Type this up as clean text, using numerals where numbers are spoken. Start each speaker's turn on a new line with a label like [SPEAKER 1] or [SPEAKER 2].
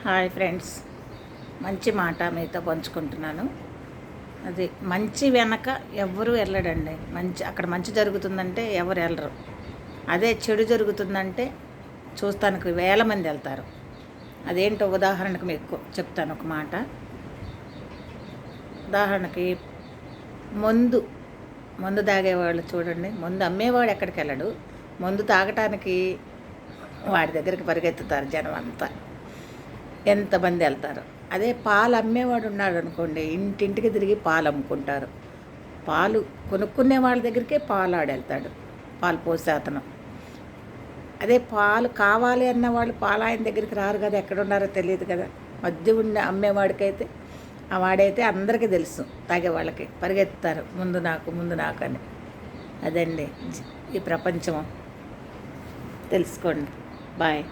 [SPEAKER 1] Hi friends, మంచి మాట మీతో పంచుకుంటున్నాను. అది మంచి వెనక ఎవరు వెళ్ళడండి. అక్కడ మంచి జరుగుతుందంటే ఎవరు వెళ్ళరు. అదే చెడు జరుగుతుందంటే చూస్తానికి వేల మంది వెళ్తారు. అదేంటో ఉదాహరణకు మీకు చెప్తాను ఒక మాట. ఉదాహరణకి మందు తాగేవాళ్ళు చూడండి. మందు అమ్మేవాడు ఎక్కడికి వెళ్ళడు. మందు తాగటానికి వాడి దగ్గరికి పరిగెత్తుతారు జనం అంతా. ఎంతమంది వెళ్తారు. అదే పాలు అమ్మేవాడు ఉన్నాడు అనుకోండి, ఇంటింటికి తిరిగి పాలు అమ్ముకుంటారు. పాలు కొనుక్కునే వాళ్ళ దగ్గరికే పాలు ఆడెళ్తాడు, పాలు పోసే అతను. అదే పాలు కావాలి అన్న వాళ్ళు పాలు ఆయన దగ్గరికి రారు కదా, ఎక్కడున్నారో తెలియదు కదా. మధ్య ఉండే అమ్మేవాడికైతే ఆ వాడైతే అందరికీ తెలుసు, తాగే వాళ్ళకి పరిగెత్తారు ముందు నాకు అని. అదండి ఈ ప్రపంచం. తెలుసుకోండి. బాయ్.